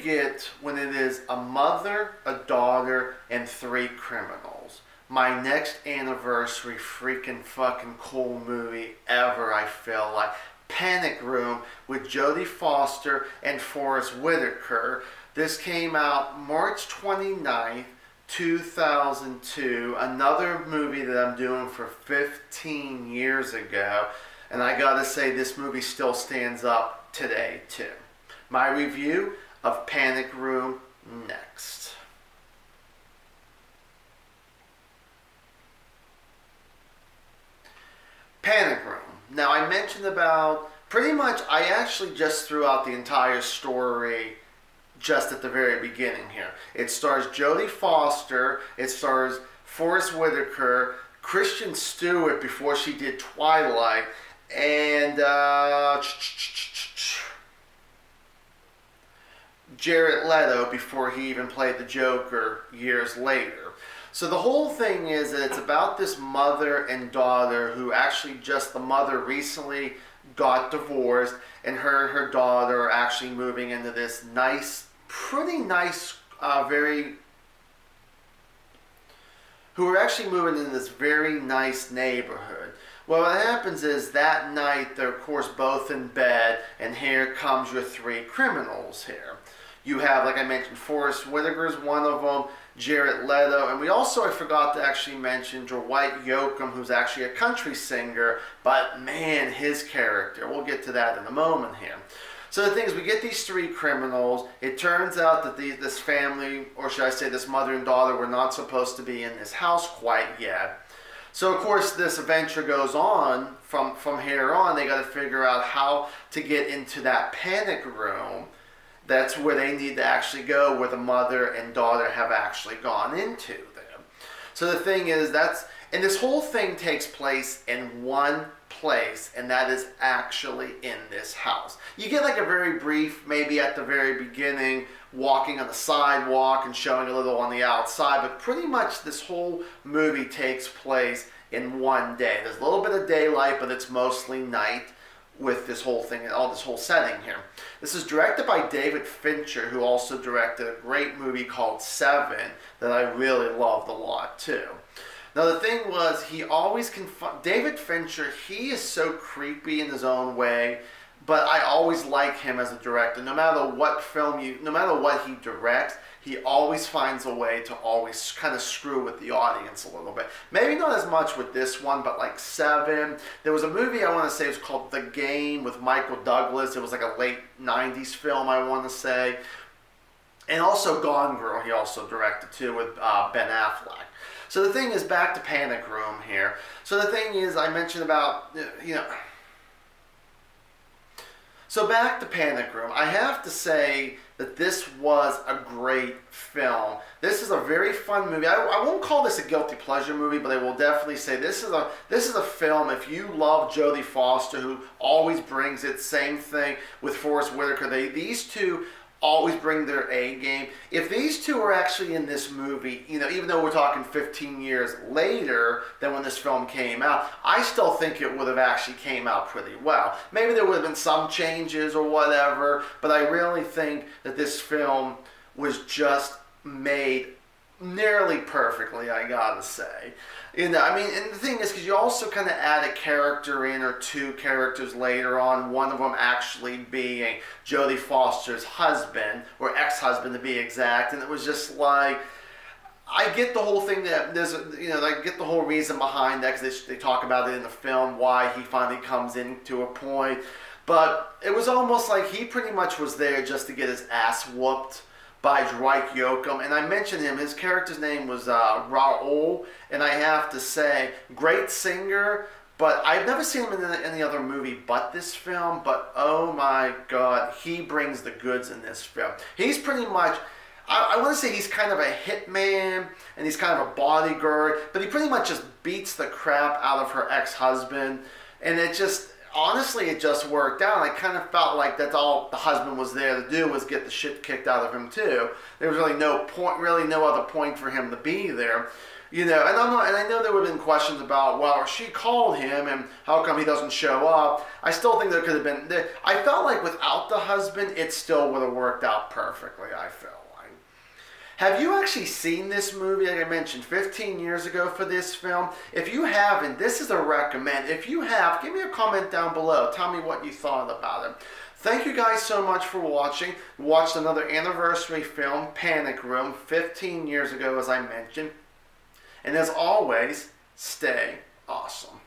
get when it is a mother, a daughter, and three criminals. My next anniversary freaking fucking cool movie ever, I feel like. Panic Room with Jodie Foster and Forest Whitaker. This came out March 29th, 2002. Another movie that I'm doing for 15 years ago. And I gotta say, this movie still stands up today, too. My review of Panic Room next. Panic Room. Now, I mentioned about, pretty much, I actually just threw out the entire story just at the very beginning here. It stars Jodie Foster, it stars Forest Whitaker, Kristen Stewart before she did Twilight, and Jared Leto before he even played the Joker years later. So the whole thing is that it's about this mother and daughter who actually just, the mother recently got divorced, and her and her daughter are actually moving into this nice, pretty nice, who are actually moving into this very nice neighborhood. Well, what happens is that night they're of course both in bed, and here comes your three criminals here. You have, like I mentioned, Forest Whitaker's one of them, Jared Leto, and we also, I forgot to actually mention, Dwight Yoakam, who's actually a country singer, but man, his character, we'll get to that in a moment here. So the thing is, we get these three criminals. It turns out that this family, or should I say this mother and daughter, were not supposed to be in this house quite yet. So of course this adventure goes on from here on. They got to figure out how to get into that panic room. That's where they need to actually go, where the mother and daughter have actually gone into them. So the thing is, and this whole thing takes place in one place, and that is actually in this house. You get like a very brief, maybe at the very beginning, walking on the sidewalk and showing a little on the outside, but pretty much this whole movie takes place in one day. There's a little bit of daylight, but it's mostly night with this whole thing and all this whole setting here. This is directed by David Fincher, who also directed a great movie called Seven that I really loved a lot too. Now the thing was, he always David Fincher, he is so creepy in his own way, but I always like him as a director. No matter what no matter what he directs, he always finds a way to always kind of screw with the audience a little bit. Maybe not as much with this one, but like Seven. There was a movie I want to say, it was called The Game with Michael Douglas. It was like a late 90s film, I want to say. And also Gone Girl, he also directed too, with Ben Affleck. So the thing is, back to Panic Room here. So the thing is, I mentioned about, So back to Panic Room. I have to say that this was a great film. This is a very fun movie. I won't call this a guilty pleasure movie, but I will definitely say this is a film, if you love Jodie Foster, who always brings it, same thing with Forest Whitaker. These two always bring their A game. If these two were actually in this movie, even though we're talking 15 years later than when this film came out, I still think it would have actually came out pretty well. Maybe there would have been some changes or whatever, but I really think that this film was just made nearly perfectly, I gotta say. And the thing is, because you also kind of add a character in, or two characters later on, one of them actually being Jodie Foster's husband, or ex-husband to be exact, and it was just like, I get the whole thing that there's, I get the whole reason behind that, because they talk about it in the film, why he finally comes in to a point, but it was almost like he pretty much was there just to get his ass whooped by Dwight Yoakam. And I mentioned him, his character's name was Raul, and I have to say, great singer, but I've never seen him in any other movie but this film, but oh my god, he brings the goods in this film. He's pretty much, I want to say he's kind of a hitman, and he's kind of a bodyguard, but he pretty much just beats the crap out of her ex-husband, and it just, honestly, it just worked out. I kind of felt like that's all the husband was there to do, was get the shit kicked out of him too. There was really no point, really no other point for him to be there. You know, and I know there would have been questions about, well, she called him, and how come he doesn't show up? I still think there could have been. I felt like without the husband, it still would have worked out perfectly. I felt like. Have you actually seen this movie? Like I mentioned, 15 years ago for this film. If you haven't, this is a recommend. If you have, give me a comment down below. Tell me what you thought about it. Thank you guys so much for watching. We watched another anniversary film, Panic Room, 15 years ago, as I mentioned. And as always, stay awesome.